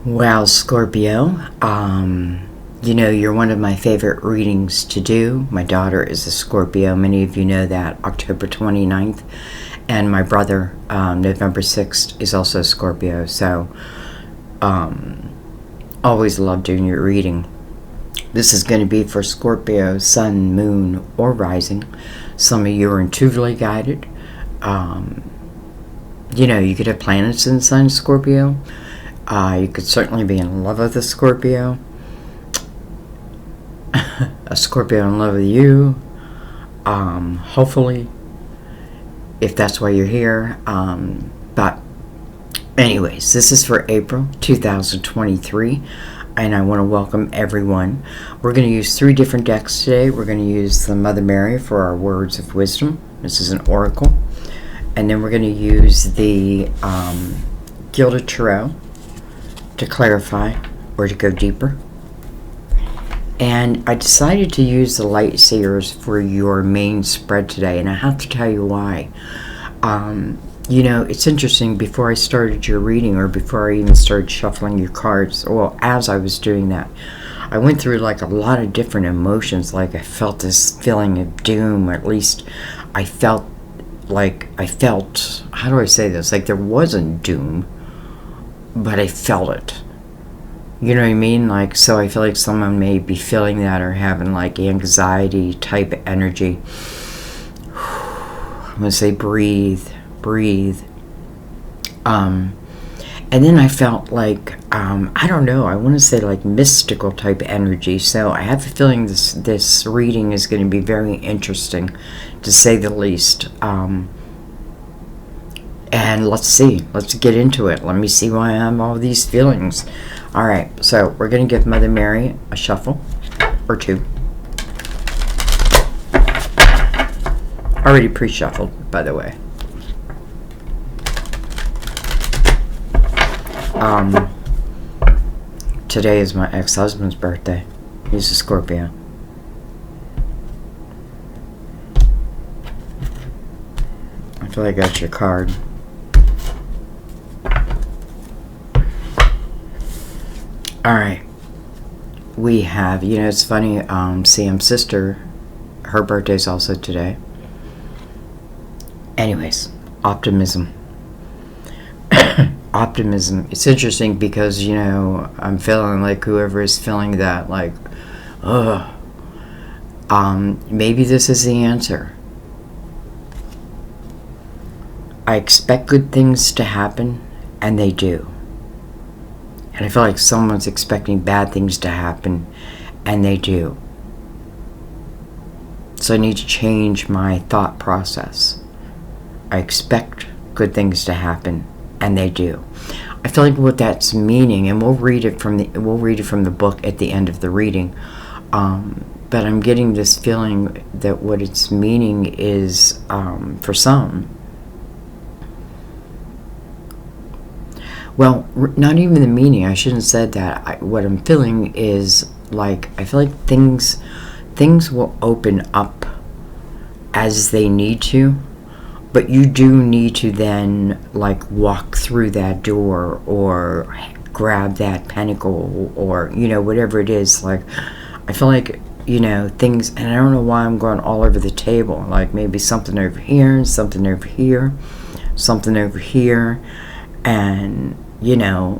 Well, Scorpio, you're one of my favorite readings to do. My daughter is a Scorpio. Many of you know that, October 29th. And my brother, November 6th, is also a Scorpio. So, always love doing your reading. This is going to be for Scorpio, Sun, Moon, or Rising. Some of you are intuitively guided. You could have planets in the Sun, Scorpio. You could certainly be in love with a Scorpio. A Scorpio in love with you. Hopefully, if that's why you're here. But anyways, this is for April 2023. And I want to welcome everyone. We're going to use 3 different decks today. We're going to use the Mother Mary for our words of wisdom. This is an oracle. And then we're going to use the Gilded Tarot to clarify or to go deeper. And I decided to use the Light Seers for your main spread today, and I have to tell you why. It's interesting, before I started your reading, or before I even started shuffling your cards, well, as I was doing that, I went through like a lot of different emotions. Like I felt this feeling of doom, or at least I felt, how do I say this? Like there wasn't doom, but I felt it. You know what I mean? Like, so I feel like someone may be feeling that or having like anxiety type energy. I'm going to say breathe. And then I felt like, I don't know, I want to say like mystical type energy. So I have a feeling this reading is going to be very interesting, to say the least. And let's get into it. Let me see why I have all these feelings. All right, so we're going to give Mother Mary a shuffle or 2. Already pre-shuffled, by the way. Today is my ex-husband's birthday. He's a Scorpio. I feel like that's your card. All right. We have, it's funny, Sam's sister, her birthday's also today. Anyways, optimism. Optimism. It's interesting because, I'm feeling like whoever is feeling that, like, maybe this is the answer. I expect good things to happen, and they do. And I feel like someone's expecting bad things to happen, and they do. So I need to change my thought process. I expect good things to happen, and they do. I feel like what that's meaning, and we'll read it from the book at the end of the reading. But I'm getting this feeling that what it's meaning is, for some, well, not even the meaning. I shouldn't have said that. What I'm feeling is like, I feel like things will open up as they need to. But you do need to then, like, walk through that door or grab that pentacle or, whatever it is. Like, I feel like, things, and I don't know why I'm going all over the table. Like, maybe something over here and something over here, something over here. And, and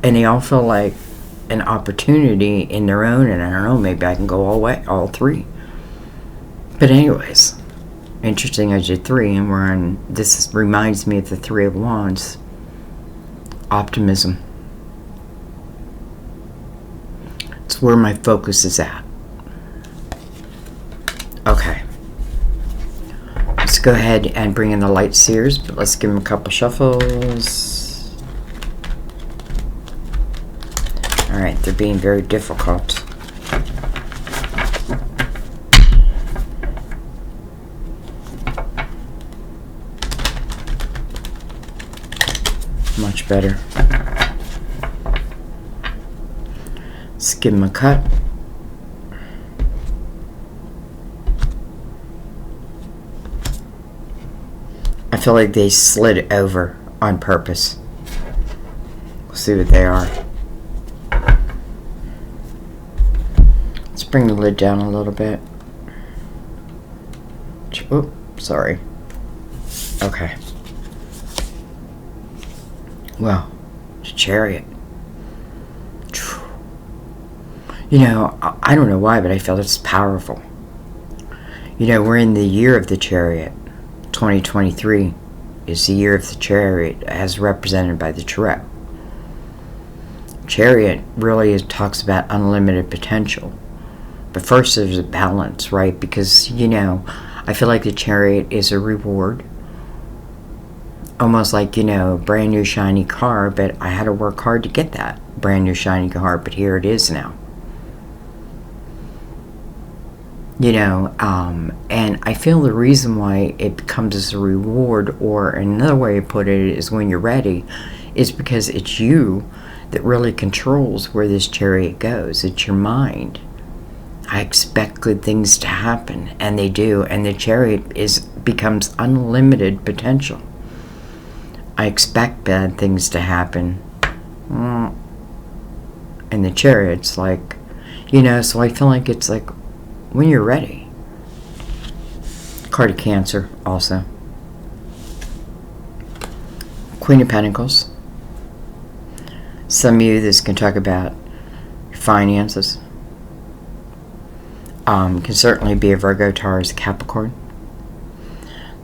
they all feel like an opportunity in their own. And I don't know, maybe I can go all 3. But anyways. Interesting, I did 3, and this reminds me of the 3 of Wands. Optimism. It's where my focus is at. Okay. Let's go ahead and bring in the Light Seers, but let's give them a couple shuffles. Alright, they're being very difficult. Much better. Let's give them a cut. I feel like they slid over on purpose. see what they are. Let's bring the lid down a little bit. Oh, sorry. Okay. Well, it's a Chariot. You know, I don't know why, but I feel it's powerful. You know, we're in the year of the Chariot. 2023 is the year of the Chariot as represented by the Tarot. Chariot really talks about unlimited potential. But first there's a balance, right? Because, you know, I feel like the Chariot is a reward. Almost like, you know, brand new shiny car, but I had to work hard to get that brand new shiny car, but here it is now. You know, and I feel the reason why it becomes as a reward, or another way to put it is when you're ready, is because it's you that really controls where this Chariot goes. It's your mind. I expect good things to happen, and they do, and the Chariot becomes unlimited potential. I expect bad things to happen, and the Chariot's like, you know, so I feel like it's like when you're ready. Card of Cancer also. Queen of Pentacles. Some of you, this can talk about your finances. Can certainly be a Virgo, Taurus, Capricorn.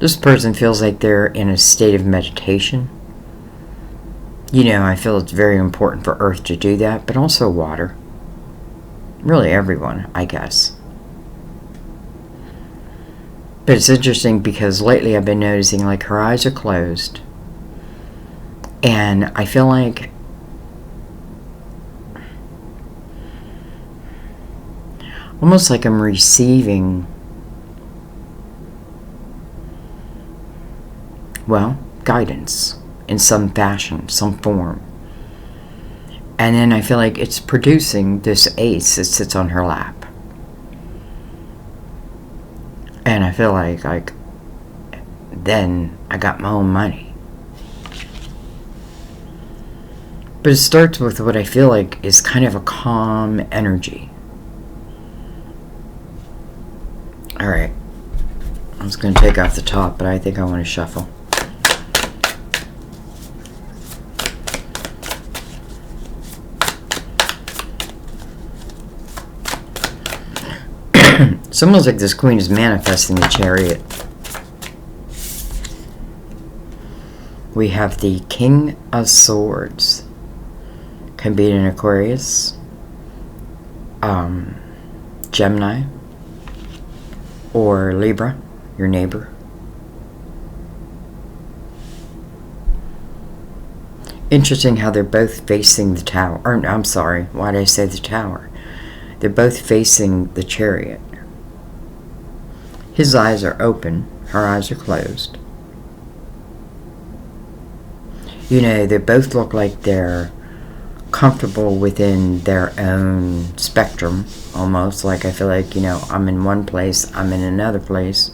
This person feels like they're in a state of meditation. You know, I feel it's very important for Earth to do that, but also water. Really everyone, I guess. But it's interesting because lately I've been noticing like her eyes are closed. And I feel like almost like I'm receiving, well, guidance in some fashion, some form. And then I feel like it's producing this ace that sits on her lap. And I feel like then I got my own money. But it starts with what I feel like is kind of a calm energy. Alright. I was going to take off the top, but I think I want to shuffle. It's almost like this queen is manifesting the Chariot. We have the King of Swords. Can be an Aquarius, Gemini, or Libra, your neighbor. Interesting how they're both facing the Tower. Or, I'm sorry, why did I say the Tower? They're both facing the Chariot. His eyes are open, her eyes are closed. You know, they both look like they're comfortable within their own spectrum, almost. Like I feel like, you know, I'm in one place, I'm in another place.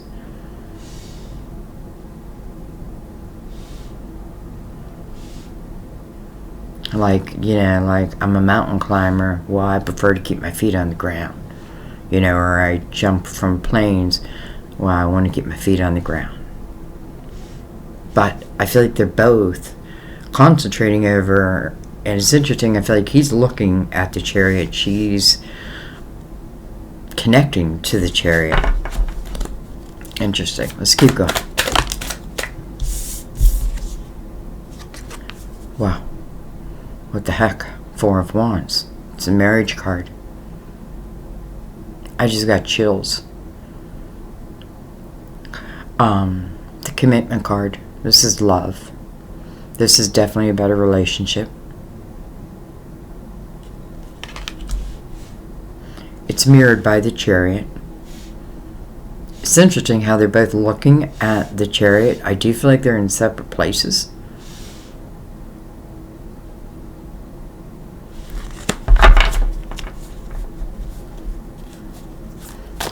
Like, you know, like I'm a mountain climber. Well, I prefer to keep my feet on the ground. You know, or I jump from planes. Well, I want to keep my feet on the ground. But I feel like they're both concentrating over, and it's interesting, I feel like he's looking at the Chariot, she's connecting to the Chariot. Interesting. Let's keep going. Wow. What the heck? Four of Wands. It's a marriage card. I just got chills. The Commitment card. This is love. This is definitely about a relationship. It's mirrored by the Chariot. It's interesting how they're both looking at the Chariot. I do feel like they're in separate places.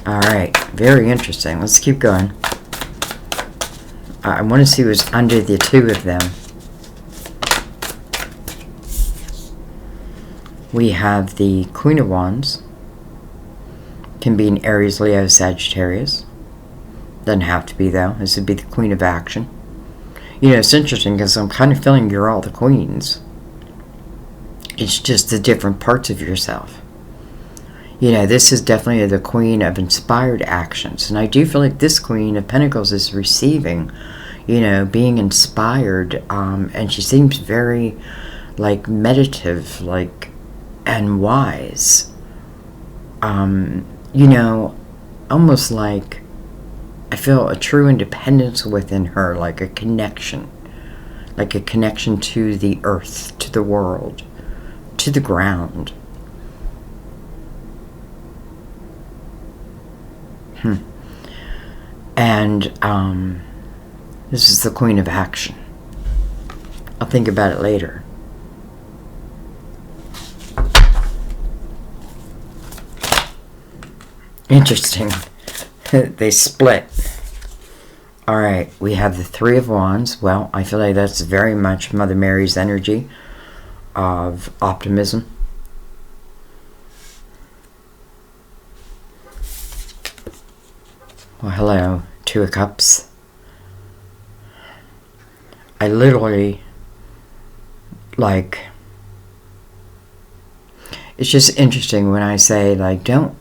Alright, very interesting. Let's keep going. I want to see what's under the two of them. We have the Queen of Wands. Can be an Aries, Leo, Sagittarius. Doesn't have to be, though. This would be the Queen of Action. You know, it's interesting because I'm kind of feeling you're all the queens. It's just the different parts of yourself. You know, this is definitely the Queen of inspired actions. And I do feel like this Queen of Pentacles is receiving, you know, being inspired. And she seems very, like, meditative, like, and wise. You know, almost like I feel a true independence within her, like a connection to the earth, to the world, to the ground. And this is the Queen of Action. I'll think about it later. Interesting. They split. Alright, we have the Three of Wands. Well, I feel like that's very much Mother Mary's energy of optimism. Well, hello, Two of Cups. I literally, like, it's just interesting when I say, like, don't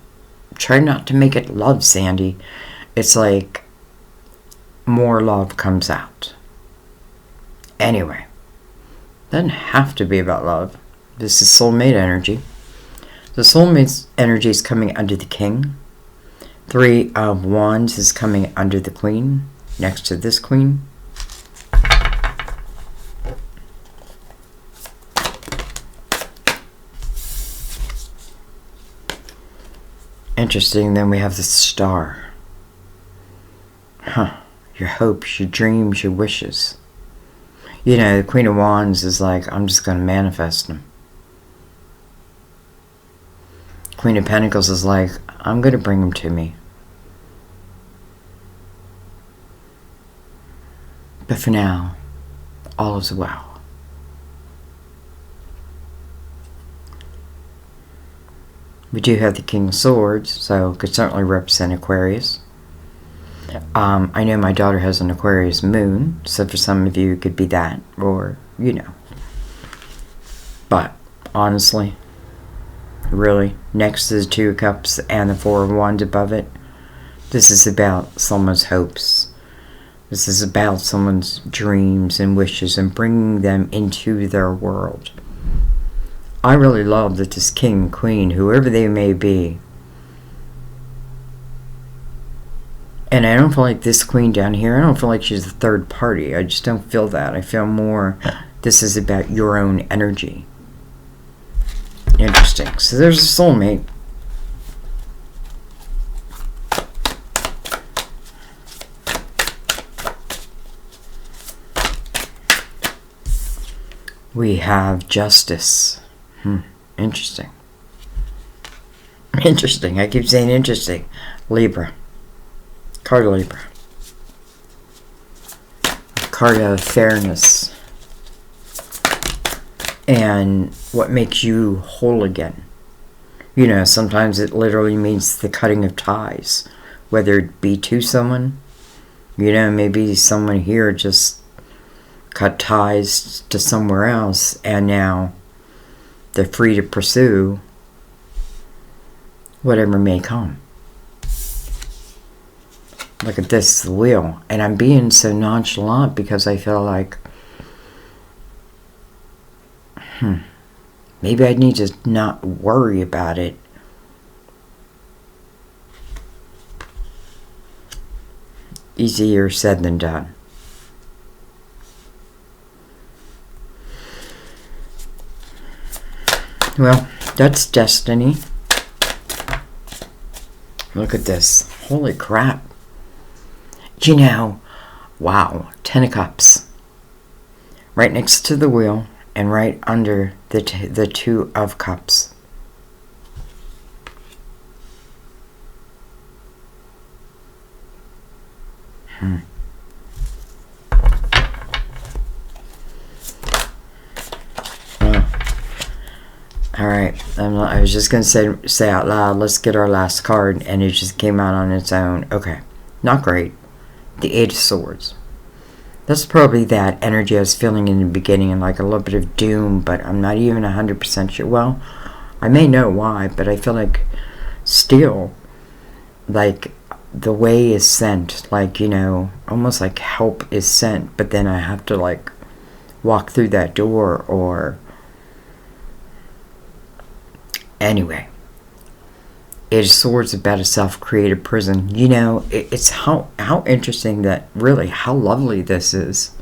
try not to make it love, Sandy. It's like more love comes out. Anyway, doesn't have to be about love. This is soulmate energy. The soulmate energy is coming under the King. Three of Wands is coming under the Queen, next to this Queen. Interesting, then we have the Star. Your hopes, your dreams, your wishes. You know, the Queen of Wands is like, I'm just going to manifest them. Queen of Pentacles is like, I'm going to bring them to me. But for now, all is well. We do have the King of Swords, so it could certainly represent Aquarius. I know my daughter has an Aquarius moon, so for some of you it could be that, or, you know. But, honestly, really, next to the Two of Cups and the Four of Wands above it, this is about someone's hopes. This is about someone's dreams and wishes and bringing them into their world. I really love that this king, queen, whoever they may be, and I don't feel like this queen down here, I don't feel like she's a third party. I just don't feel that. I feel more this is about your own energy. Interesting. So there's a soulmate. We have Justice. Interesting. Interesting. I keep saying interesting. Libra. Card of Libra. Card of fairness. And what makes you whole again. You know, sometimes it literally means the cutting of ties. Whether it be to someone. You know, maybe someone here just cut ties to somewhere else and now they're free to pursue whatever may come. Look at this, the Wheel. And I'm being so nonchalant because I feel like maybe I need to not worry about it. Easier said than done. Well, that's destiny. Look at this. Holy crap. You know, wow, 10 of Cups. Right next to the Wheel and right under the Two of Cups. All right. I was just going to say out loud, let's get our last card, and it just came out on its own. Okay. Not great. The Eight of Swords. That's probably that energy I was feeling in the beginning, and like a little bit of doom, but I'm not even 100% sure. Well, I may know why, but I feel like still, like, the way is sent, like, you know, almost like help is sent, but then I have to, like, walk through that door, or anyway. Eight of Swords about a self-created prison. You know, it's how interesting that, really, how lovely this is.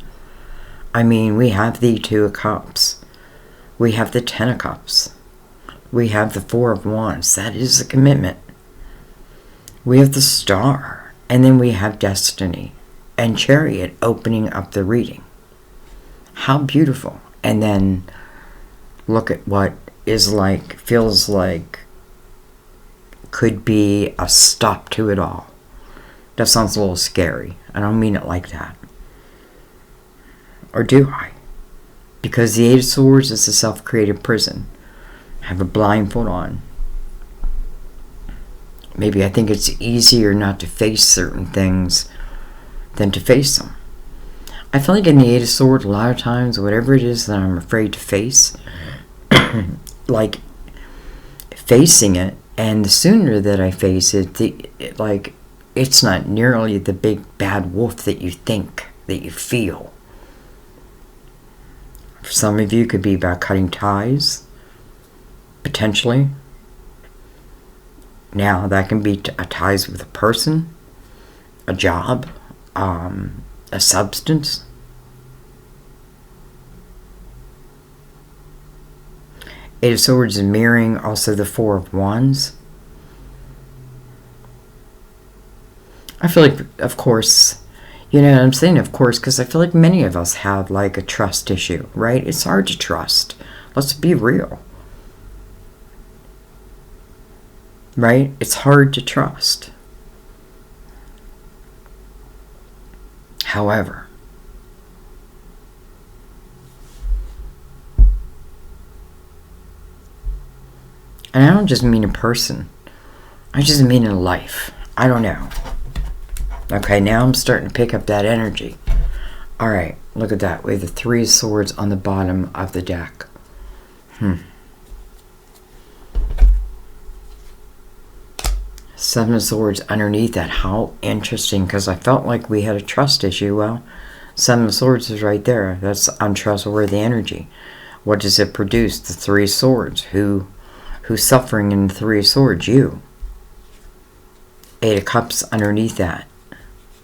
I mean, we have the Two of Cups. We have the Ten of Cups. We have the Four of Wands. That is a commitment. We have the Star. And then we have Destiny. And Chariot opening up the reading. How beautiful. And then look at what is like, feels like, could be a stop to it all. That sounds a little scary. I don't mean it like that. Or do I? Because the Eight of Swords is a self-created prison. I have a blindfold on. Maybe I think it's easier not to face certain things than to face them. I feel like in the Eight of Swords, a lot of times, whatever it is that I'm afraid to face, like, facing it, and the sooner that I face it, like, it's not nearly the big bad wolf that you think, that you feel. For some of you, it could be about cutting ties, potentially. Now, that can be ties with a person, a job, a substance. Eight of Swords is mirroring also the Four of Wands. I feel like, of course, you know, I'm saying of course because I feel like many of us have like a trust issue, right? It's hard to trust. Let's be real. Right? It's hard to trust. However, and I don't just mean a person. I just mean in life. I don't know. Okay, now I'm starting to pick up that energy. Alright, look at that. We have the Three of Swords on the bottom of the deck. Seven of Swords underneath that. How interesting, because I felt like we had a trust issue. Well, Seven of Swords is right there. That's untrustworthy energy. What does it produce? The Three of Swords. Who's suffering in the Three of Swords? You. Eight of Cups underneath that.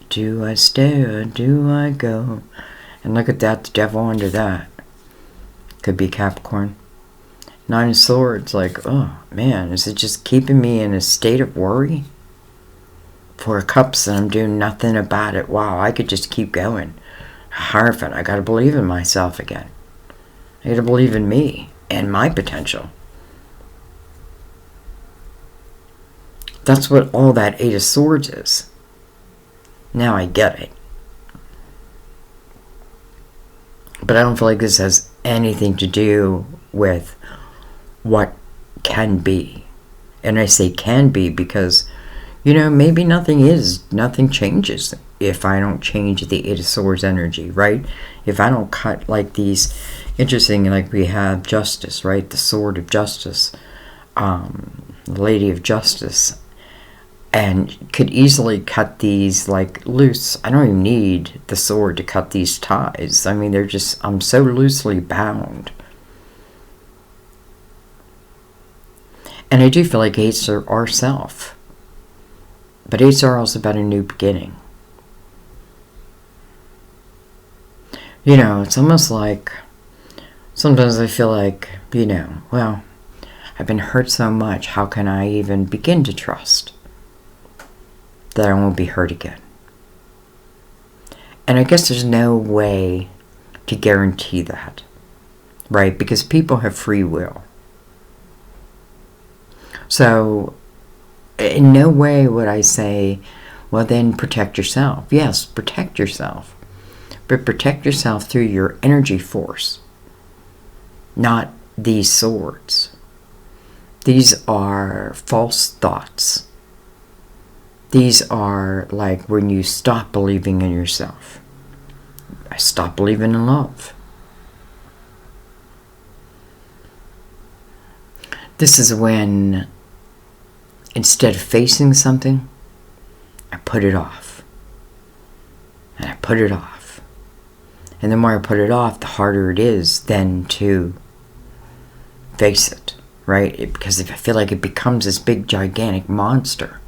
Do I stay or do I go? And look at that, the Devil under that. Could be Capricorn. Nine of Swords, like, oh man, is it just keeping me in a state of worry? Four of Cups and I'm doing nothing about it. Wow, I could just keep going. Hierophant, I gotta believe in myself again. I gotta believe in me and my potential. That's what all that Eight of Swords is. Now I get it. But I don't feel like this has anything to do with what can be. And I say can be because, you know, maybe nothing changes if I don't change the Eight of Swords energy, right? If I don't cut like these, interesting, like we have Justice, right? The Sword of Justice, the Lady of Justice, and could easily cut these like loose. I don't even need the sword to cut these ties. I mean, I'm so loosely bound. And I do feel like eights are our self. But eights are also about a new beginning. You know, it's almost like, sometimes I feel like, you know, well, I've been hurt so much, how can I even begin to trust that I won't be hurt again? And I guess there's no way to guarantee that, right? Because people have free will. So, in no way would I say, well then protect yourself. Yes, protect yourself. But protect yourself through your energy force, not these swords. These are false thoughts. These are like when you stop believing in yourself. I stop believing in love. This is when, instead of facing something, I put it off. And I put it off. And the more I put it off, the harder it is then to face it, right? Because if I feel like it becomes this big, gigantic monster.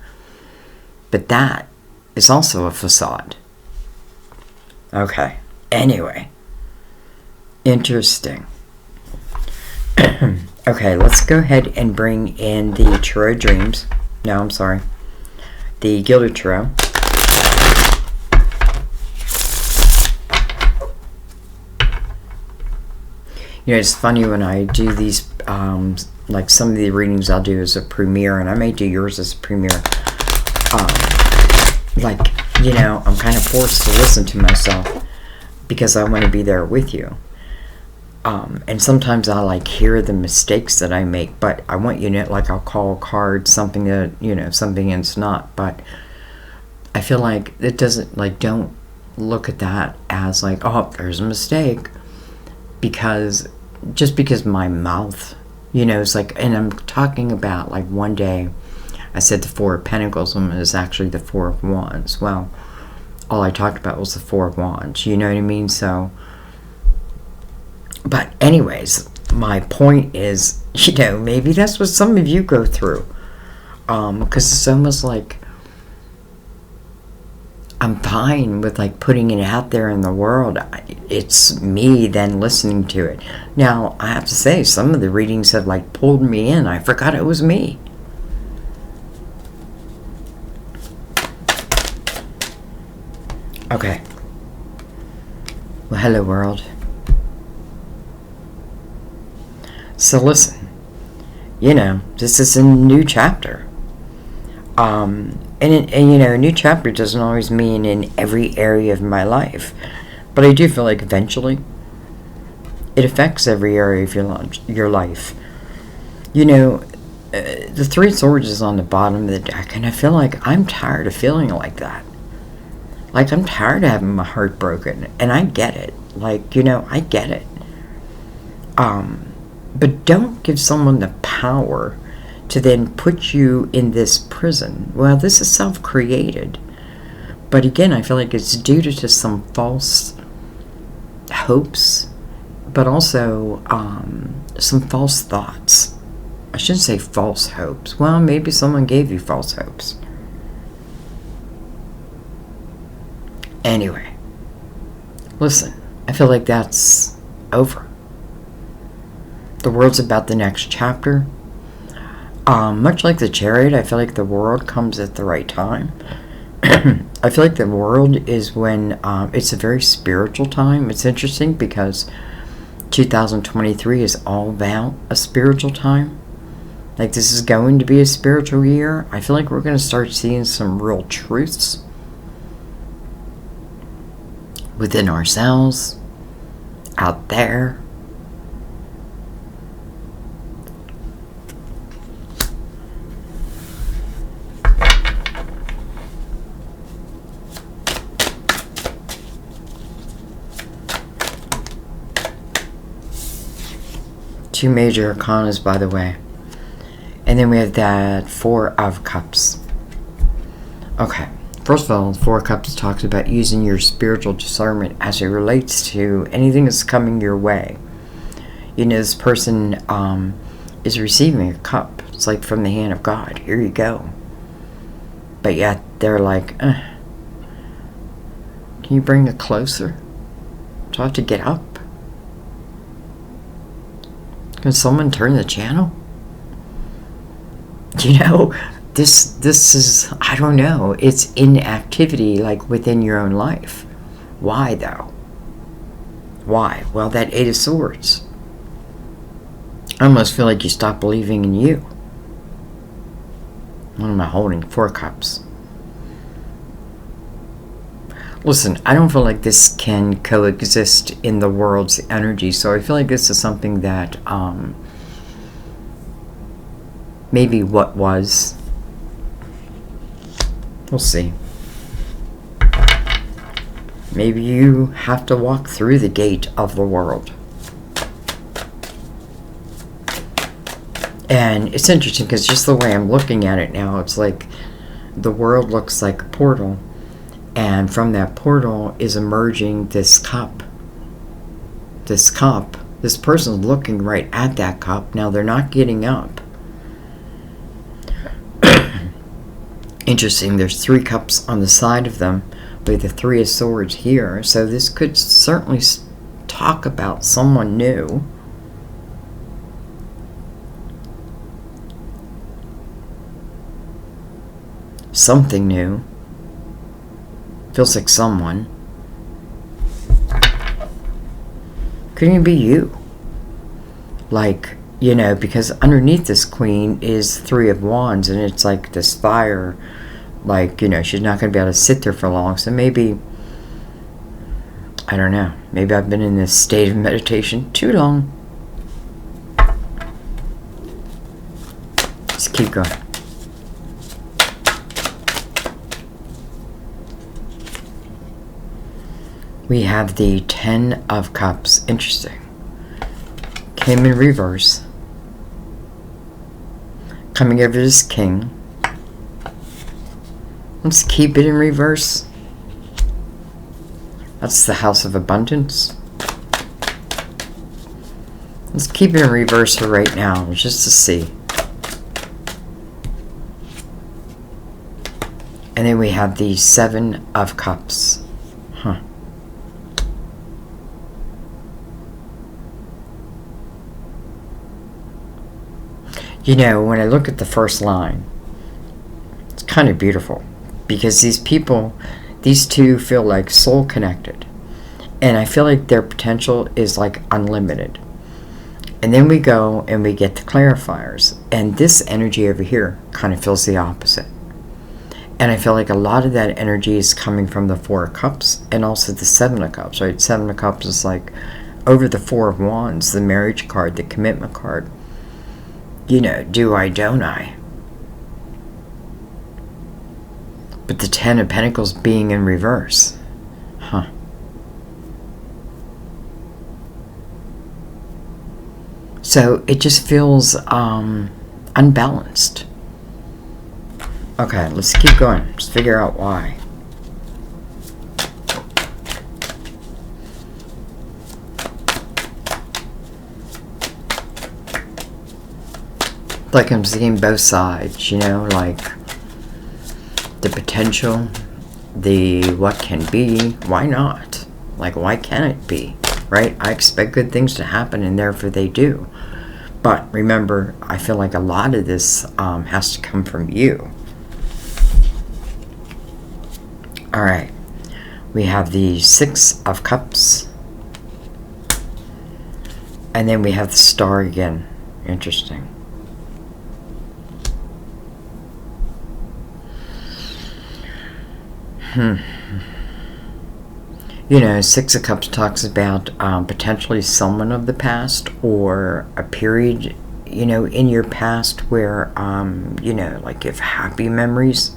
But that is also a facade. Okay. Anyway. Interesting. Okay, let's go ahead and bring in the Tarot Dreams. No, I'm sorry. The Gilded Tarot. You know, it's funny when I do these, like some of the readings I'll do as a premiere, and I may do yours as a premiere. Like, you know, I'm kind of forced to listen to myself because I want to be there with you. And sometimes I like hear the mistakes that I make, but I want you to know, like I'll call a card something that, you know, something it's not, but I feel like it doesn't, like, don't look at that as like, oh, there's a mistake, because just because my mouth, you know, it's like, and I'm talking about like one day I said the Four of Pentacles and it was actually the Four of Wands. Well, all I talked about was the Four of Wands, you know what I mean? So, but anyways, my point is, you know, maybe that's what some of you go through. Because it's almost like I'm fine with like putting it out there in the world. It's me then listening to it. Now, I have to say, some of the readings have like pulled me in. I forgot it was me. Okay. Well, hello world. So listen, you know, this is a new chapter. And you know, a new chapter doesn't always mean in every area of my life. But I do feel like eventually it affects every area of your life. You know, the Three of Swords is on the bottom of the deck, and I feel like I'm tired of feeling like that. Like, I'm tired of having my heart broken, and I get it. Like, you know, I get it. But don't give someone the power to then put you in this prison. Well, this is self-created. But again, I feel like it's due to some false hopes, but also some false thoughts. I shouldn't say false hopes. Well, maybe someone gave you false hopes. Anyway, listen, I feel like that's over. The world's about the next chapter. Much like the Chariot, I feel like the world comes at the right time. I feel like the world is when it's a very spiritual time. It's interesting because 2023 is all about a spiritual time. Like, this is going to be a spiritual year. I feel like we're going to start seeing some real truths within ourselves, out there. Two major arcanas, by the way. And then we have that Four of Cups. Okay. First of all, the Four of Cups talks about using your spiritual discernment as it relates to anything that's coming your way. You know, this person is receiving a cup. It's like from the hand of God. Here you go. But yet, they're like, can you bring it closer? Do I have to get up? Can someone turn the channel? You know, this is, I don't know, it's inactivity, like, within your own life. Why, though? Why? Well, that Eight of Swords. I almost feel like you stop believing in you. What am I holding? Four Cups. Listen, I don't feel like this can coexist in the world's energy, so I feel like this is something that maybe what was. We'll see. Maybe you have to walk through the gate of the world. And it's interesting because just the way I'm looking at it now, it's like the world looks like a portal. And from that portal is emerging this cup. This cup. This person's looking right at that cup. Now they're not getting up. Interesting, there's 3 cups on the side of them with the 3 of Swords here. So this could certainly talk about someone new. Something new. Feels like someone. Could even be you. Like, you know, because underneath this Queen is 3 of Wands, and it's like this fire. Like, you know, she's not going to be able to sit there for long. So maybe, I don't know. Maybe I've been in this state of meditation too long. Let's keep going. We have the 10 of Cups. Interesting. Came in reverse. Coming over this King. Let's keep it in reverse. That's the House of Abundance. Let's keep it in reverse for right now, just to see. And then we have the 7 of Cups. Huh. You know, when I look at the first line, it's kind of beautiful. Because these people, these two feel like soul connected. And I feel like their potential is like unlimited. And then we go and we get the clarifiers. And this energy over here kind of feels the opposite. And I feel like a lot of that energy is coming from the 4 of Cups and also the 7 of Cups, right? 7 of Cups is like over the 4 of Wands, the marriage card, the commitment card. You know, do I, don't I? But the 10 of Pentacles being in reverse. Huh. So it just feels unbalanced. Okay, let's keep going. Let's figure out why. Like I'm seeing both sides, you know, like the potential, the what can be, why not? Like, why can't it be, right? I expect good things to happen, and therefore they do. But remember, I feel like a lot of this has to come from you. All right. We have the 6 of Cups. And then we have the Star again. Interesting. You know, 6 of Cups talks about potentially someone of the past or a period, you know, in your past where, you know, like if happy memories.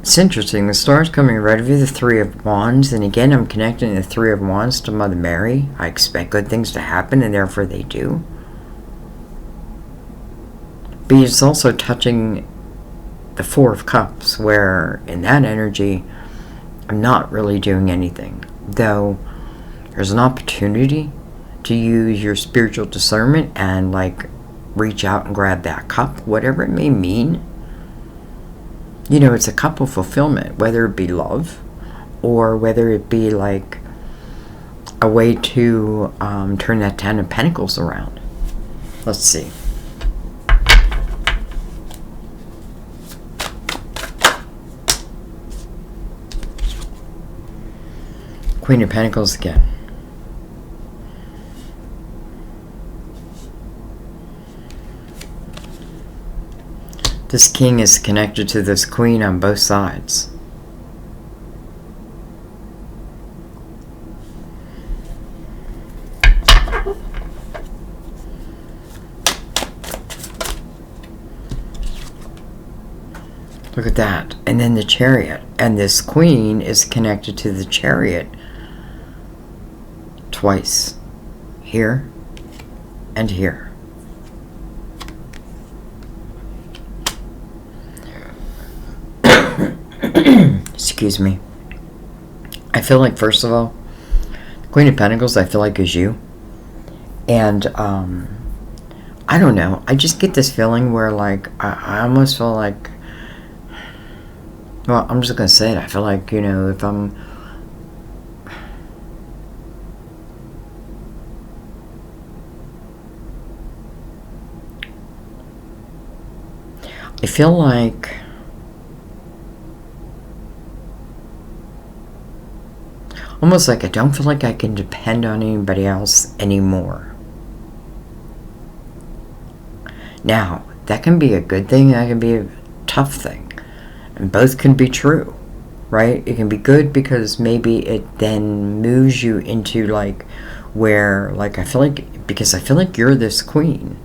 It's interesting. The Star's coming right over the 3 of Wands. And again, I'm connecting the 3 of Wands to Mother Mary. I expect good things to happen, and therefore they do. But it's also touching the 4 of Cups, where in that energy, I'm not really doing anything. Though, there's an opportunity to use your spiritual discernment and, like, reach out and grab that cup, whatever it may mean. You know, it's a cup of fulfillment, whether it be love or whether it be like a way to turn that 10 of Pentacles around. Let's see. Queen of Pentacles again. This king is connected to this queen on both sides. Look at that. And then the Chariot. And this Queen is connected to the Chariot twice. Here and here. Excuse me. I feel like, first of all, the Queen of Pentacles, I feel like, is you. And, I don't know. I just get this feeling where, like, I almost feel like, well, I'm just going to say it. I feel like, you know, if I'm, I feel like, almost like I don't feel like I can depend on anybody else anymore. Now, that can be a good thing, that can be a tough thing. And both can be true, right? It can be good because maybe it then moves you into, like, where, like, I feel like, because I feel like you're this queen.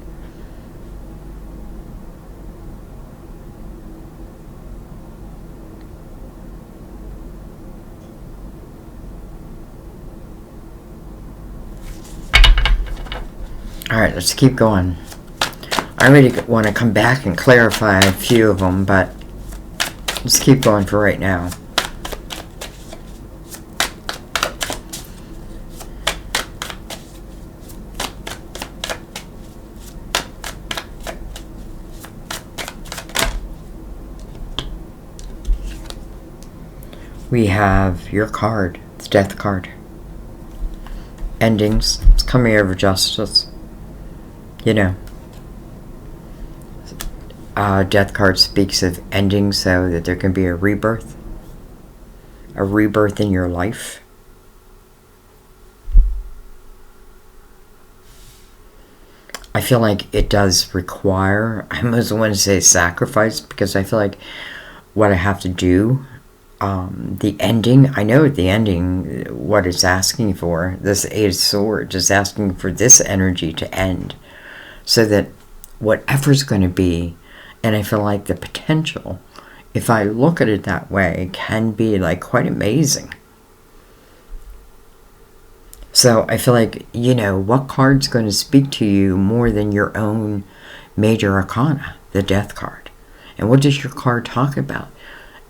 Alright, let's keep going. I really want to come back and clarify a few of them, but let's keep going for right now. We have your card, the Death card. Endings. It's coming over justice. You know. Death card speaks of ending, so that there can be a rebirth in your life. I feel like it does require, I almost want to say sacrifice, because I feel like what I have to do, the ending, I know at the ending what it's asking for. This Eight of Swords is asking for this energy to end, so that whatever's going to be, and I feel like the potential, if I look at it that way, can be, like, quite amazing. So I feel like, you know, what card's going to speak to you more than your own major arcana, the Death card? And what does your card talk about?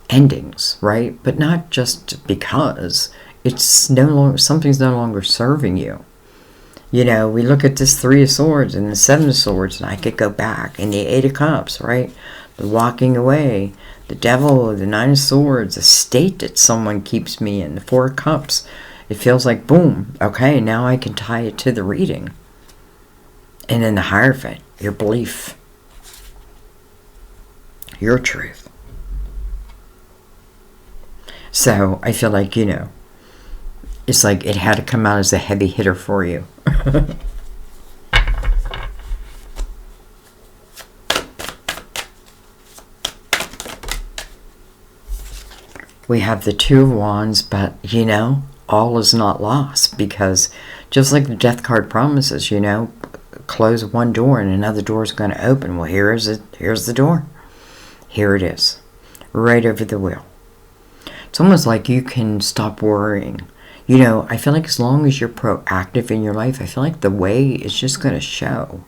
Endings, right? But not just because it's no longer, something's no longer serving you. You know, we look at this Three of Swords and the Seven of Swords, and I could go back, and the Eight of Cups, right? The walking away, the Devil, the Nine of Swords, the state that someone keeps me in, the Four of Cups. It feels like, boom, okay, now I can tie it to the reading. And then the Hierophant, your belief, your truth. So I feel like, you know, it's like it had to come out as a heavy hitter for you. We have the Two of Wands, but, you know, all is not lost, because just like the Death card promises, you know, close one door and another door is going to open. Well, here's the door. Here it is, right over the wheel. It's almost like you can stop worrying. You know, I feel like as long as you're proactive in your life, I feel like the way is just going to show.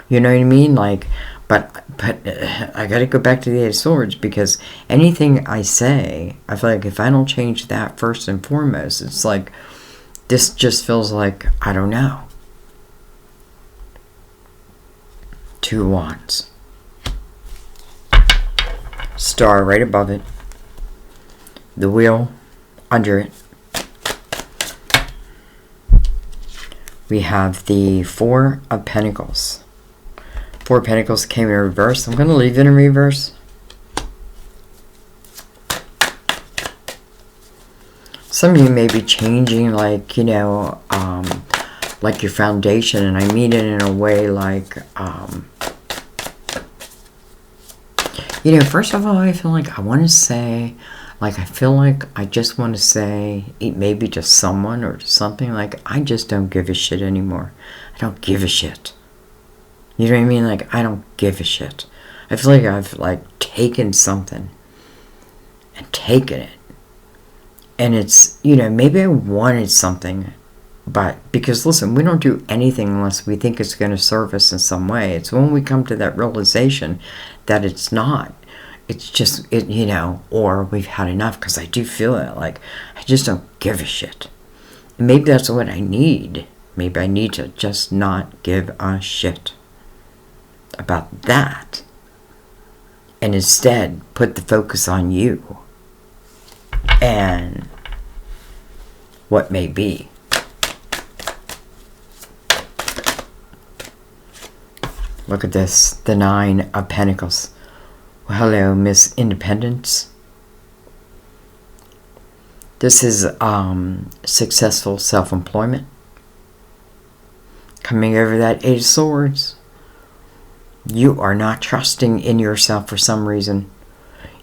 You know what I mean? Like, but I got to go back to the Eight of Swords, because anything I say, I feel like if I don't change that first and foremost, it's like, this just feels like, I don't know. Two of Wands. Star right above it. The wheel under it. We have the Four of Pentacles. Four of Pentacles came in reverse. I'm going to leave it in reverse. Some of you may be changing, like, you know, like your foundation. And I mean it in a way like, you know, first of all, I feel like I want to say, like, I feel like I just want to say, maybe to someone or to something, like, I just don't give a shit anymore. I don't give a shit. You know what I mean? Like, I don't give a shit. I feel like I've like taken something and taken it. And it's, you know, maybe I wanted something, but because listen, we don't do anything unless we think it's going to serve us in some way. It's when we come to that realization that it's not. It's just, you know, or we've had enough, because I do feel it. Like, I just don't give a shit. And maybe that's what I need. Maybe I need to just not give a shit about that. And instead, put the focus on you. And what may be. Look at this. The 9 of Pentacles. Well, hello, Miss Independence. This is successful self-employment. Coming over that 8 of Swords. You are not trusting in yourself for some reason.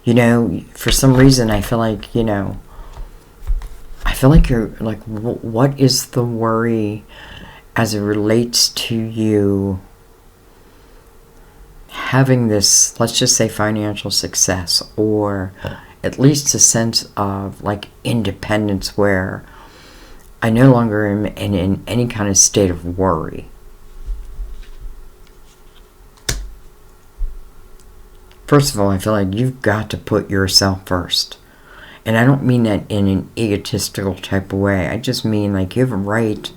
You know, for some reason, I feel like, you know, I feel like you're like, what is the worry as it relates to you having this, let's just say, financial success, or at least a sense of like independence where I no longer am in any kind of state of worry. First of all, I feel like you've got to put yourself first. And I don't mean that in an egotistical type of way. I just mean like you have a right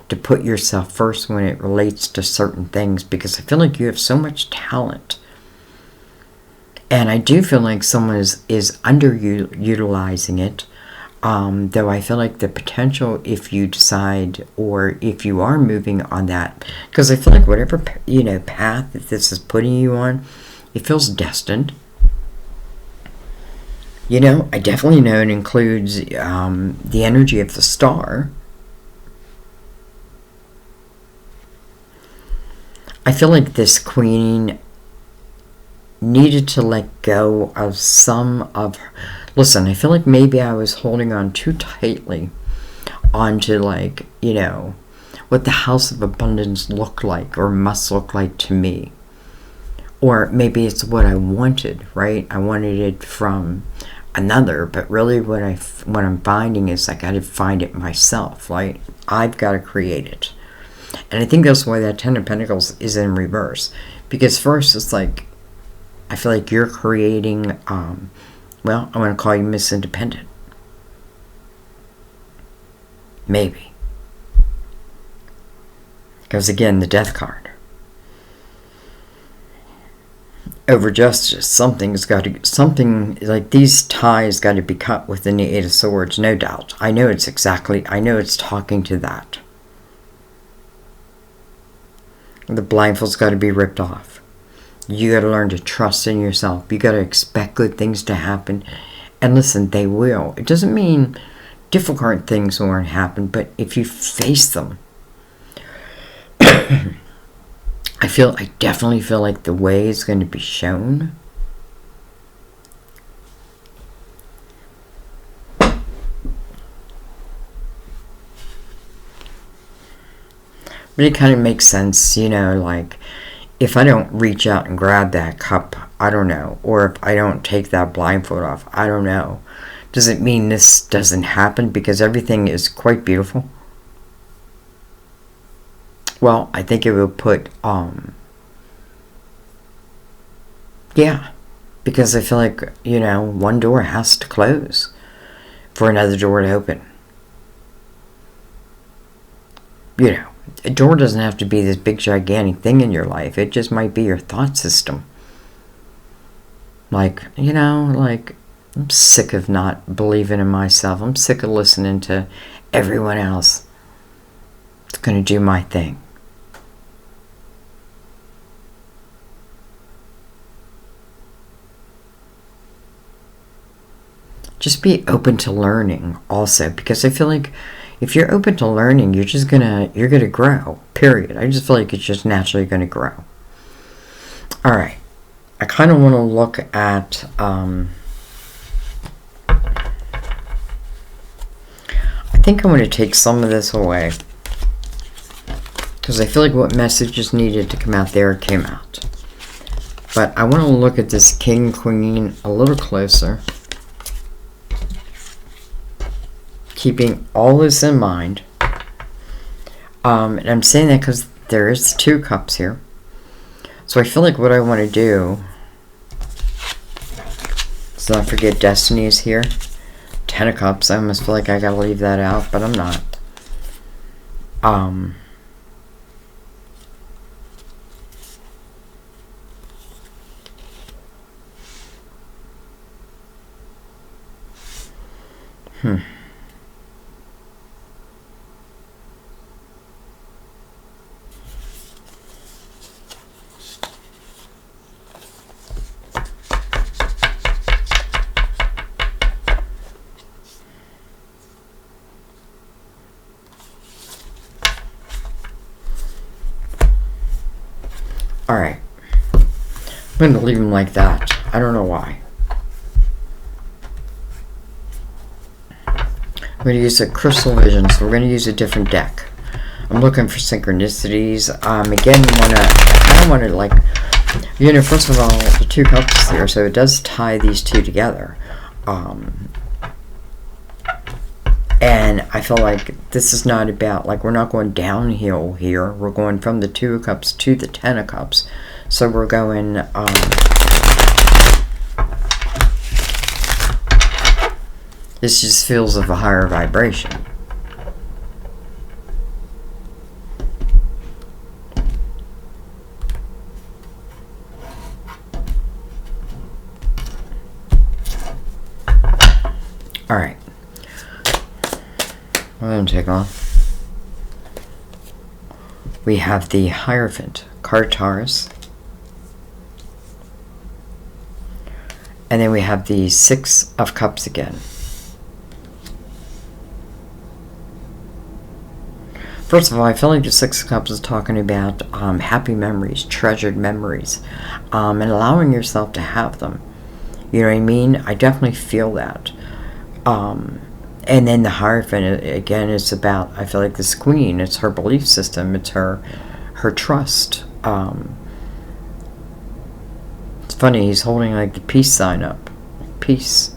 to put yourself first when it relates to certain things, because I feel like you have so much talent. And I do feel like someone is underutilizing it. Though I feel like the potential, if you decide, or if you are moving on that, because I feel like whatever, you know, path that this is putting you on, it feels destined. You know, I definitely know it includes the energy of the star. I feel like this queen needed to let go of some of her. Listen, I feel like maybe I was holding on too tightly onto, like, you know, what the house of abundance looked like or must look like to me. Or maybe it's what I wanted, right? I wanted it from another, but really what I'm finding is I got to find it myself, right? I've got to create it. And I think that's why that 10 of Pentacles is in reverse. Because first it's like, I feel like you're creating, well, I'm going to call you Miss Independent. Maybe. Because again, the Death card. Over justice, something like these ties got to be cut within the 8 of Swords, no doubt. I know it's talking to that. The blindfold's got to be ripped off. You got to learn to trust in yourself. You got to expect good things to happen. And listen, they will. It doesn't mean difficult things won't happen, but if you face them, I definitely feel like the way is going to be shown. But it kind of makes sense, you know, like, if I don't reach out and grab that cup, I don't know. Or if I don't take that blindfold off, I don't know. Does it mean this doesn't happen? Because everything is quite beautiful. Well, I think it will put, yeah, because I feel like, you know, one door has to close for another door to open. You know, a door doesn't have to be this big, gigantic thing in your life. It just might be your thought system. Like, you know, like, I'm sick of not believing in myself. I'm sick of listening to everyone else. It's going to do my thing. Just be open to learning also, because I feel like if you're open to learning, you're gonna grow, period. I just feel like it's just naturally gonna grow. All right, I kind of want to look at I think I'm going to take some of this away, because I feel like what message is needed to come out there came out. But I want to look at this King, Queen a little closer. Keeping all this in mind. And I'm saying that because there is 2 cups here. So I feel like what I want to do, let's not forget Destiny is here. 10 of Cups. I almost feel like I gotta leave that out, but I'm not. Alright. I'm going to leave them like that. I don't know why. I'm going to use a crystal vision, so we're going to use a different deck. I'm looking for synchronicities. Again, I don't want to, like, you know, first of all, the 2 cups here, so it does tie these 2 together. And I feel like this is not about, like, we're not going downhill here. We're going from the 2 of Cups to the 10 of Cups. So we're going, this just feels of a higher vibration. All right. Well, let me take off. We have the Hierophant, Taurus. And then we have the 6 of Cups again. First of all, I feel like the 6 of Cups is talking about happy memories, treasured memories, and allowing yourself to have them. You know what I mean? I definitely feel that. And then the Hierophant, again, is about, I feel like this Queen, it's her belief system, it's her trust. It's funny, he's holding like the peace sign up. Peace.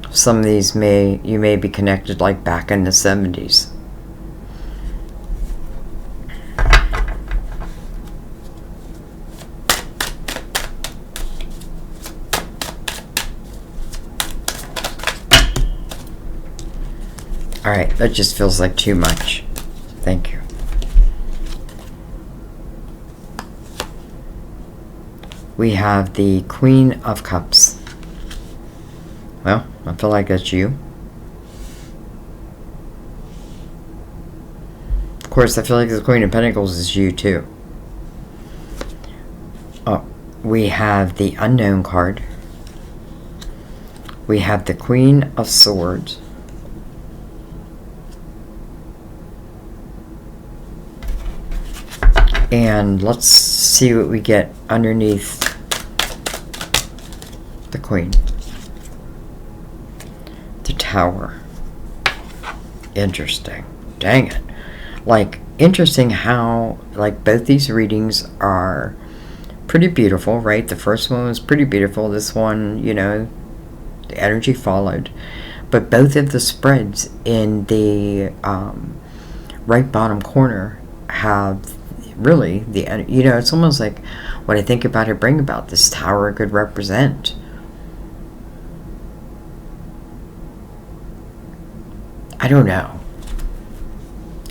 Some of these you may be connected like back in the 70s. Alright, that just feels like too much. Thank you. We have the Queen of Cups. Well, I feel like that's you. Of course, I feel like the Queen of Pentacles is you too. Oh, we have the Unknown card. We have the Queen of Swords. And let's see what we get underneath the Queen. The Tower. Interesting. Dang it. Like, interesting how, like, both these readings are pretty beautiful, right? The first one was pretty beautiful. This one, you know, the energy followed. But both of the spreads in the right bottom corner have really the, you know, it's almost like what I think about or bring about this Tower could represent. I don't know.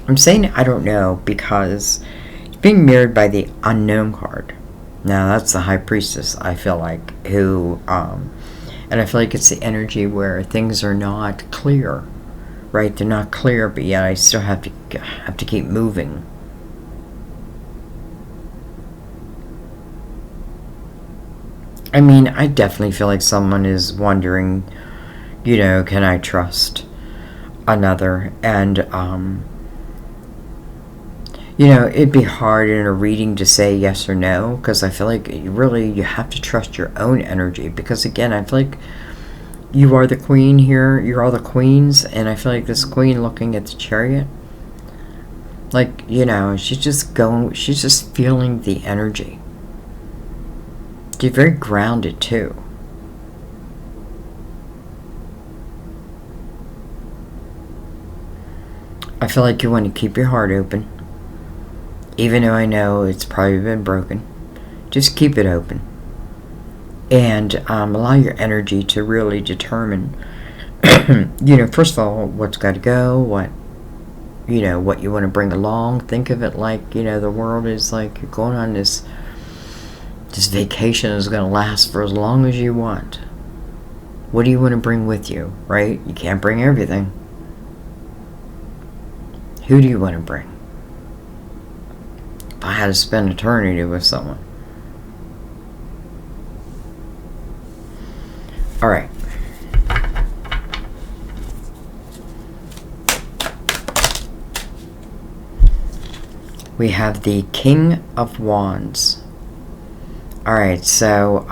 I'm saying I don't know because it's being mirrored by the Unknown card. Now that's the High Priestess, I feel like, who and I feel like it's the energy where things are not clear, right? They're not clear, but yet I still have to keep moving. I mean, I definitely feel like someone is wondering, you know, can I trust another? And, you know, it'd be hard in a reading to say yes or no, because I feel like you have to trust your own energy. Because, again, I feel like you are the Queen here, you're all the queens, and I feel like this Queen looking at the Chariot, Like, she's just feeling the energy. She's very grounded too. I feel like you want to keep your heart open. Even though I know it's probably been broken. Just keep it open. And allow your energy to really determine, first of all, what's got to go, what you want to bring along. Think of it like, the world is like you're going on this vacation is going to last for as long as you want. What do you want to bring with you, right? You can't bring everything. Who do you want to bring? If I had to spend eternity with someone. All right. We have the King of Wands. Alright, so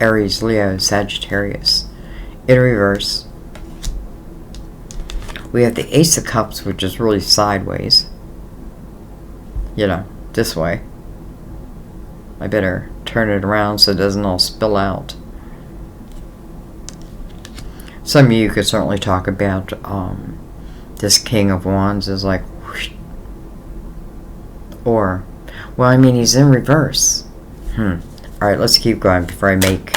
Aries, Leo, Sagittarius. In reverse, we have the Ace of Cups, which is really sideways. This way. I better turn it around so it doesn't all spill out. Some of you could certainly talk about this King of Wands is like whoosh. Or, well, I mean, he's in reverse. Alright, let's keep going before I make...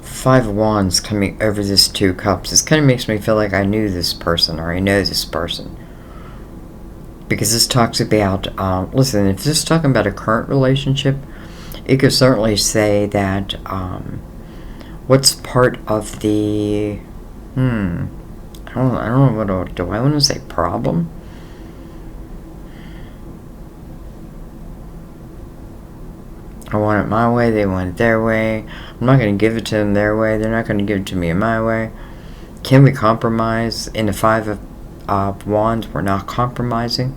Five of Wands coming over this Two of Cups. This kind of makes me feel like I knew this person, or I know this person. Because this talks about... listen, if this is talking about a current relationship, it could certainly say that... what's part of the... I don't know what do I want to say problem? I want it my way, they want it their way. I'm not going to give it to them their way. They're not going to give it to me in my way. Can we compromise? In the Five of Wands, we're not compromising.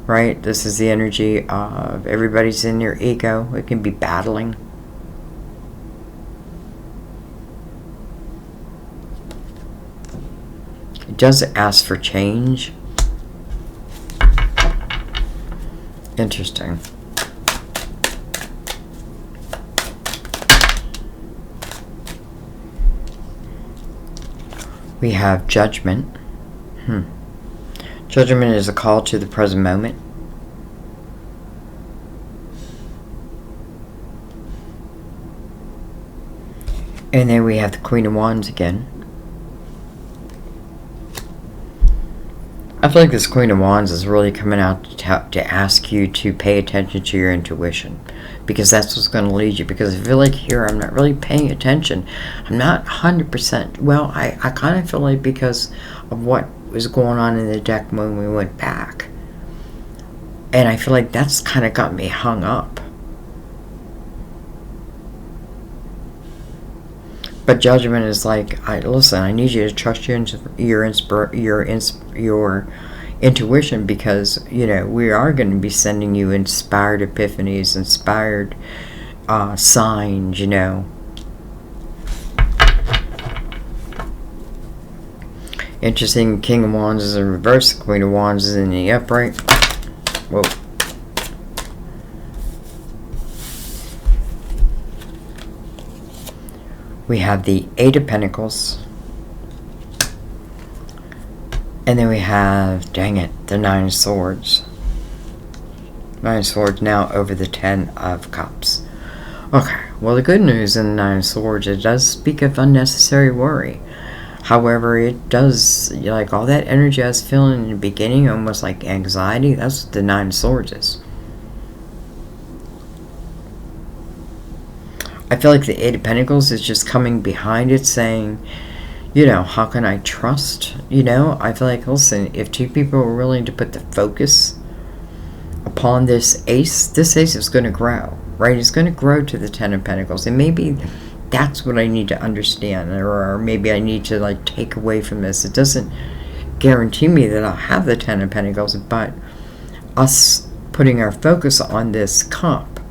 Right? This is the energy of everybody's in their ego. It can be battling. It does ask for change. Interesting. We have Judgment. Judgment is a call to the present moment. And then we have the Queen of Wands again. I feel like this Queen of Wands is really coming out to ask you to pay attention to your intuition. Because that's what's going to lead you. Because I feel like here I'm not really paying attention. I'm not 100%. Well, I kind of feel like because of what was going on in the deck when we went back. And I feel like that's kind of got me hung up. But Judgment is like, listen, I need you to trust your intuition, because we are going to be sending you inspired epiphanies, inspired signs. Interesting. King of Wands is in reverse. Queen of Wands is in the upright. Whoa. We have the Eight of Pentacles. And then we have, dang it, the Nine of Swords. Nine of Swords now over the Ten of Cups. Okay, well, the good news in the Nine of Swords, it does speak of unnecessary worry. However, it does, like all that energy I was feeling in the beginning, almost like anxiety, that's what the Nine of Swords is. I feel like the Eight of Pentacles is just coming behind it saying, how can I trust? I feel like, listen, if two people are willing to put the focus upon this ace is going to grow, right? It's going to grow to the Ten of Pentacles. And maybe that's what I need to understand, or maybe I need to, take away from this. It doesn't guarantee me that I'll have the Ten of Pentacles, but us putting our focus on this cup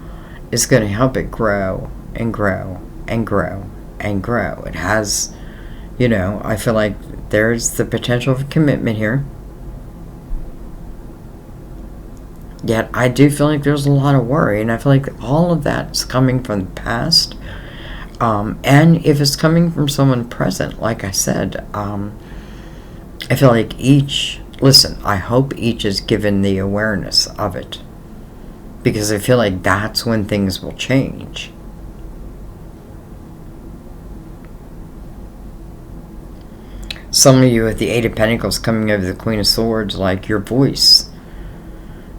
is going to help it grow and grow and grow and grow. It has, I feel like there's the potential for commitment here. Yet I do feel like there's a lot of worry, and I feel like all of that's coming from the past. And if it's coming from someone present, like I said, I feel like I hope each is given the awareness of it. Because I feel like that's when things will change. Some of you with the Eight of Pentacles coming over the Queen of Swords, like your voice,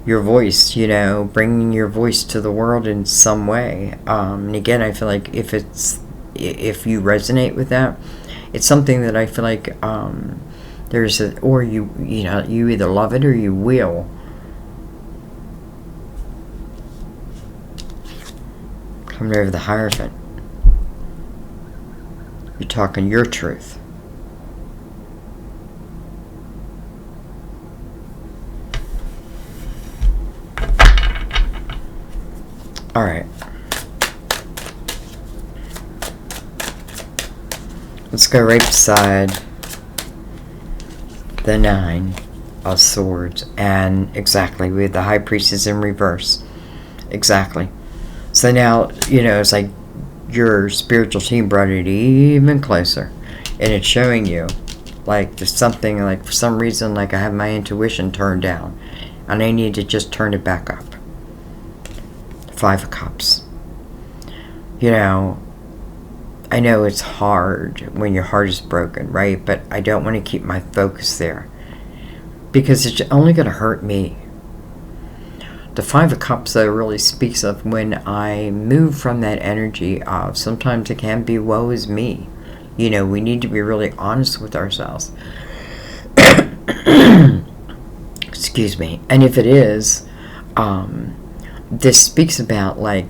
bringing your voice to the world in some way. And again, I feel like if you resonate with that, it's something that I feel like you either love it or you will. Coming over the Hierophant, you're talking your truth. All right. Let's go right beside the Nine of Swords. And exactly, we have the High Priestess in reverse. Exactly. So now, it's like your spiritual team brought it even closer. And it's showing you, like, there's something, like, for some reason, like, I have my intuition turned down. And I need to just turn it back up. Five of Cups. I know it's hard when your heart is broken, right? But I don't want to keep my focus there, because it's only going to hurt me. The Five of Cups, though, really speaks of when I move from that energy of sometimes it can be woe is me. We need to be really honest with ourselves. Excuse me. And if it is, this speaks about, like,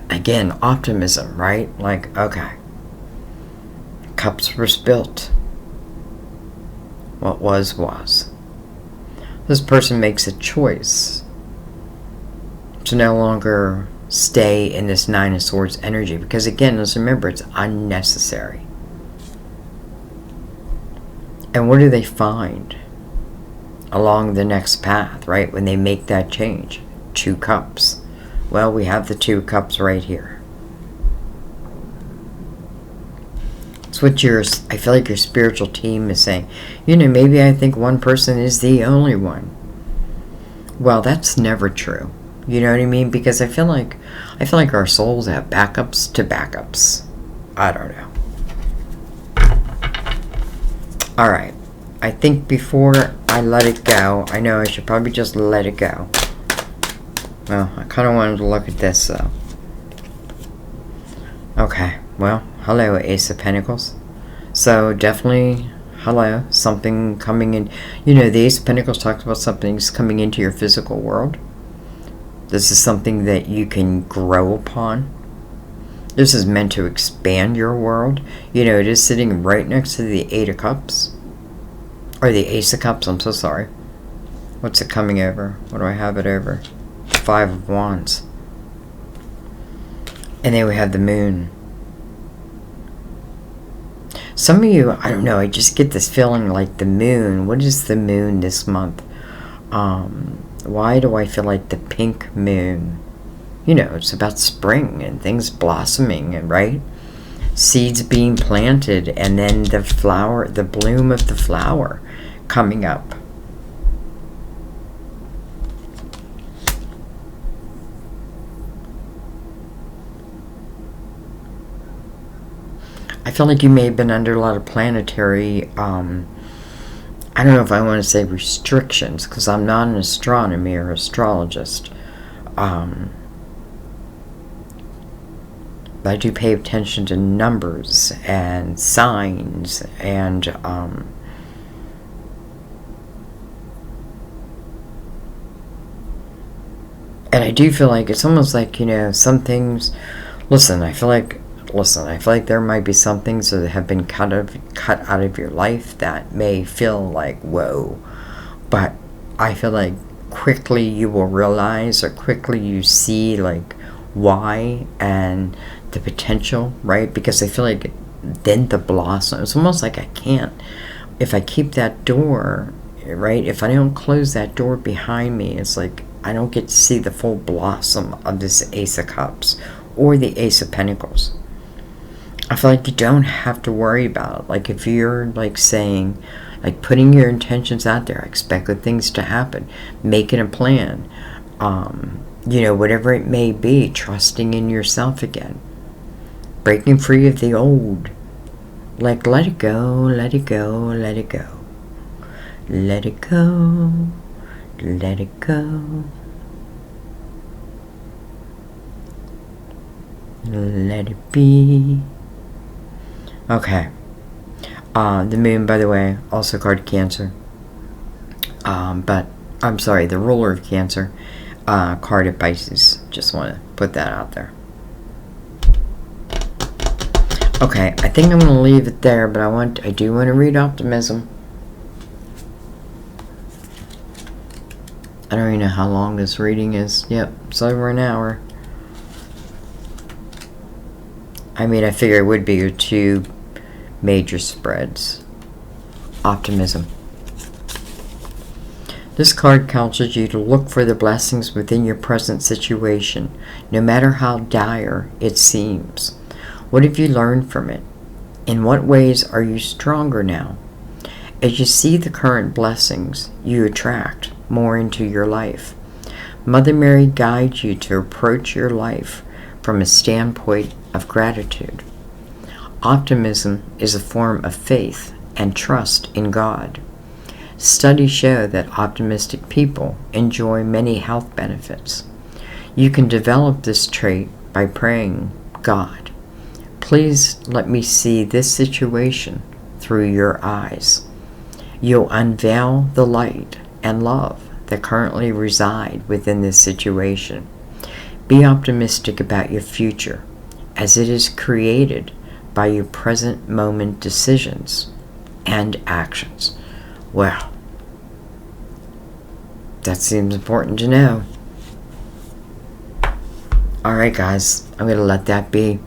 again, optimism, right? Like, okay, cups were spilt. What was. This person makes a choice to no longer stay in this Nine of Swords energy, because again, let's remember, it's unnecessary. And what do they find along the next path, right, when they make that change? Two Cups. Well, we have the Two Cups right here. It's what I feel like your spiritual team is saying. Maybe I think one person is the only one. Well, that's never true. You know what I mean? Because I feel like our souls have backups to backups. I don't know. All right. I think before I let it go, I know I should probably just let it go. Well, I kind of wanted to look at this, though. Okay, well, hello, Ace of Pentacles. So, definitely, hello, something coming in. The Ace of Pentacles talks about something's coming into your physical world. This is something that you can grow upon. This is meant to expand your world. It is sitting right next to the Eight of Cups. Or the Ace of Cups, I'm so sorry. What's it coming over? What do I have it over? Five of Wands. And then we have the Moon. Some of you, I don't know, I just get this feeling like the Moon. What is the Moon this month? Why do I feel like the pink moon? It's about spring and things blossoming, and right? Seeds being planted, and then the bloom of the flower coming up. I feel like you may have been under a lot of planetary, I don't know if I want to say restrictions, because I'm not an astronomer or astrologist. But I do pay attention to numbers and signs and I do feel like it's almost like, some things. I feel like there might be some things that have been cut out of your life that may feel like, whoa. But I feel like quickly you will realize, or quickly you see, like, why and the potential, right? Because I feel like then the blossom, it's almost like I can't, if I keep that door, right, if I don't close that door behind me, it's like I don't get to see the full blossom of this Ace of Cups or the Ace of Pentacles. I feel like you don't have to worry about it. Like if you're like saying, like putting your intentions out there, expect good things to happen, making a plan, you know, whatever it may be, trusting in yourself again, breaking free of the old. Like let it go, let it go, let it go. Let it go, let it go. Let it be. Okay. The moon, by the way, also card Cancer. But I'm sorry, the ruler of Cancer, card at Pisces. Just want to put that out there. Okay, I think I'm going to leave it there, but I do want to read optimism. I don't even know how long this reading is. Yep, it's over an hour. I mean, I figure it would be your two major spreads. Optimism. This card counsels you to look for the blessings within your present situation, no matter how dire it seems. What have you learned from it? In what ways are you stronger now? As you see the current blessings, you attract more into your life. Mother Mary guides you to approach your life from a standpoint of gratitude. Optimism is a form of faith and trust in God. Studies show that optimistic people enjoy many health benefits. You can develop this trait by praying, God, please let me see this situation through your eyes. You'll unveil the light and love that currently reside within this situation. Be optimistic about your future, as it is created by your present moment decisions and actions. Well, that seems important to know. Alright guys, I'm going to let that be.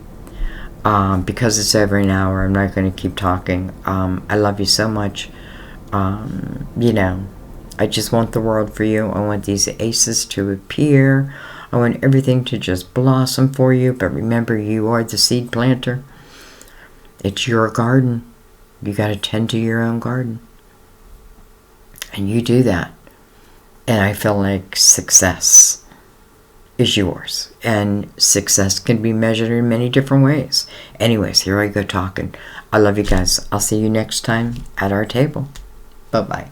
Because it's over an hour, I'm not going to keep talking. I love you so much. You know, I just want the world for you. I want these aces to appear. I want everything to just blossom for you. But remember, you are the seed planter. It's your garden. You got to tend to your own garden. And you do that. And I feel like success is yours. And success can be measured in many different ways. Anyways, here I go talking. I love you guys. I'll see you next time at our table. Bye-bye.